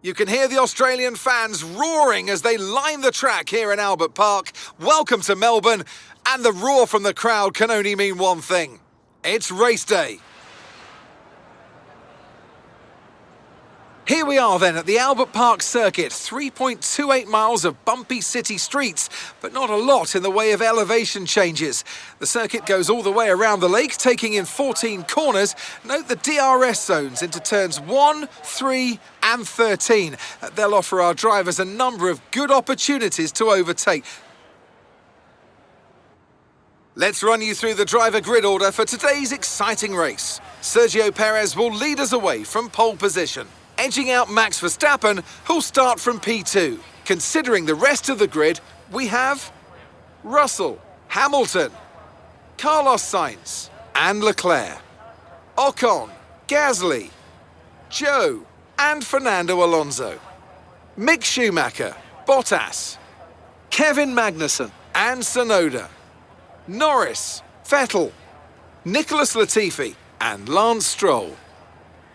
You can hear the Australian fans roaring as they line the track here in Albert Park. Welcome to Melbourne, and the roar from the crowd can only mean one thing. It's race day. Here we are then at the Albert Park circuit, 3.28 miles of bumpy city streets, but not a lot in the way of elevation changes. The circuit goes all the way around the lake, taking in 14 corners. Note the DRS zones into turns 1, 3 and 13. They'll offer our drivers a number of good opportunities to overtake. Let's run you through the driver grid order for today's exciting race. Sergio Perez will lead us away from pole position, edging out Max Verstappen, who'll start from P2. Considering the rest of the grid, we have Russell, Hamilton, Carlos Sainz and Leclerc, Ocon, Gasly, Zhou and Fernando Alonso, Mick Schumacher, Bottas, Kevin Magnussen and Tsunoda, Norris, Vettel, Nicholas Latifi and Lance Stroll.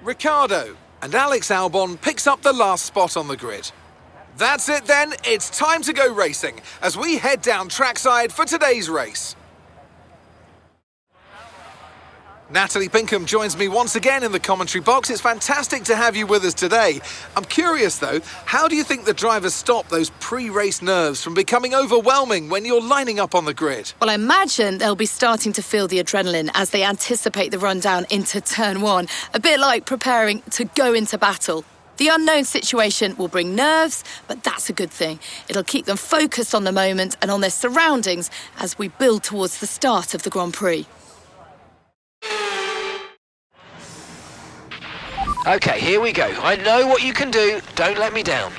Ricciardo and Alex Albon picks up the last spot on the grid. That's it then, it's time to go racing as we head down trackside for today's race. Natalie Pinkham joins me once again in the commentary box. It's fantastic to have you with us today. I'm curious though, how do you think the drivers stop those pre-race nerves from becoming overwhelming when you're lining up on the grid? Well, I imagine they'll be starting to feel the adrenaline as they anticipate the rundown into turn 1, a bit like preparing to go into battle. The unknown situation will bring nerves, but that's a good thing. It'll keep them focused on the moment and on their surroundings as we build towards the start of the Grand Prix. Okay, here we go. I know what you can do. Don't let me down.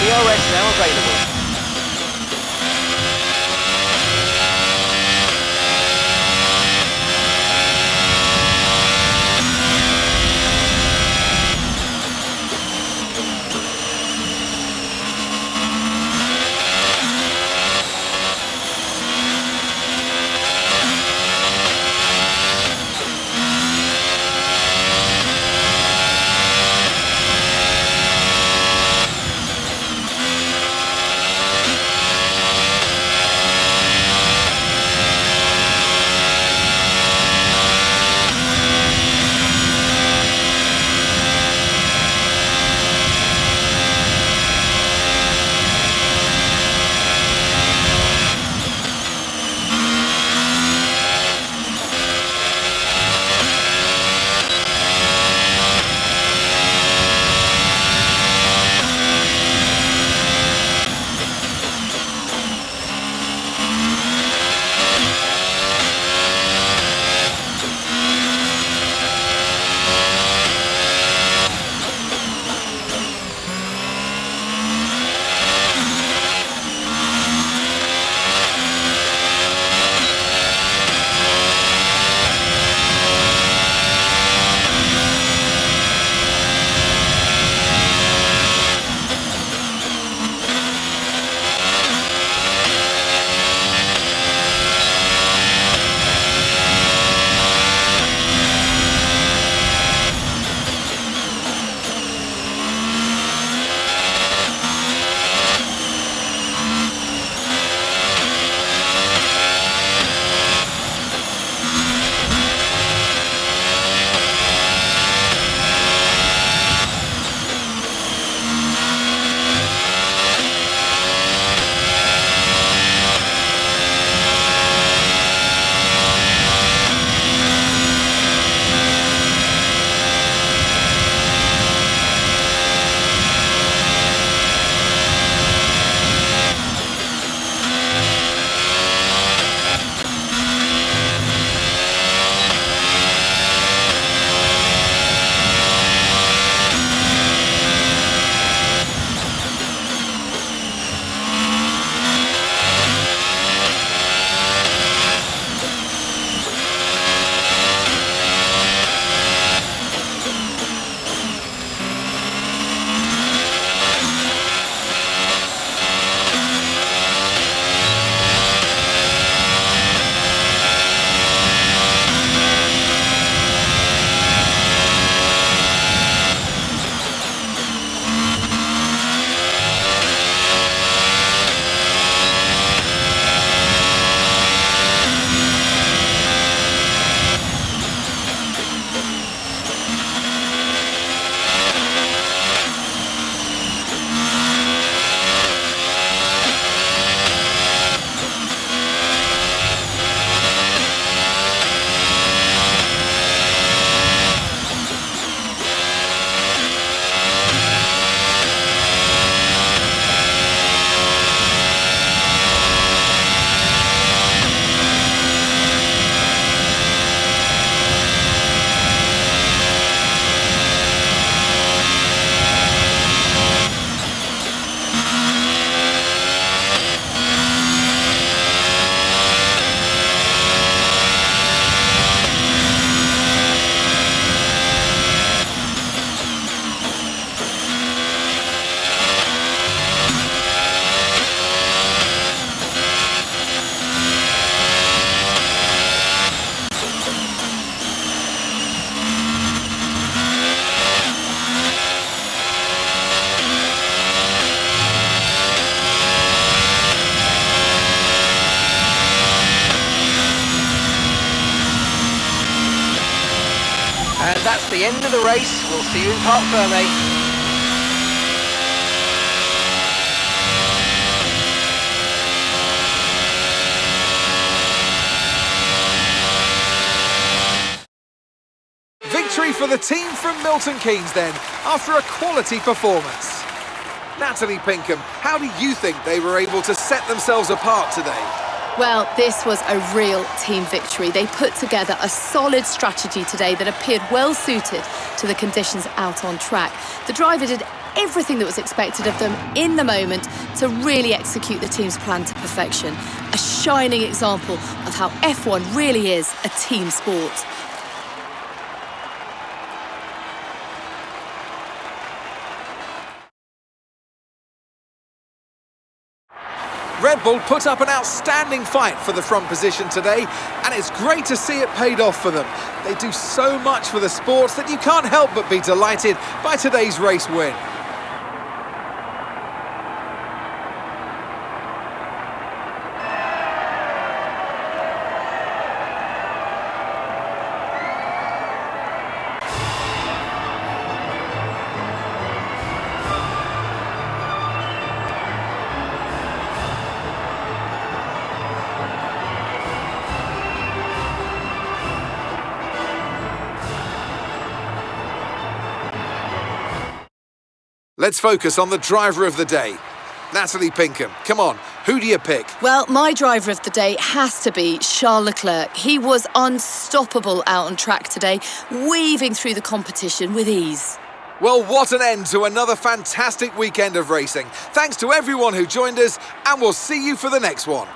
DRS now available. And that's the end of the race. We'll see you in Parc Fermé. Victory for the team from Milton Keynes then, after a quality performance. Natalie Pinkham, how do you think they were able to set themselves apart today? Well, this was a real team victory. They put together a solid strategy today that appeared well suited to the conditions out on track. The driver did everything that was expected of them in the moment to really execute the team's plan to perfection. A shining example of how F1 really is a team sport. Red Bull put up an outstanding fight for the front position today, and it's great to see it paid off for them. They do so much for the sport that you can't help but be delighted by today's race win. Let's focus on the driver of the day. Natalie Pinkham, come on, who do you pick? Well, my driver of the day has to be Charles Leclerc. He was unstoppable out on track today, weaving through the competition with ease. Well, what an end to another fantastic weekend of racing. Thanks to everyone who joined us, and we'll see you for the next one.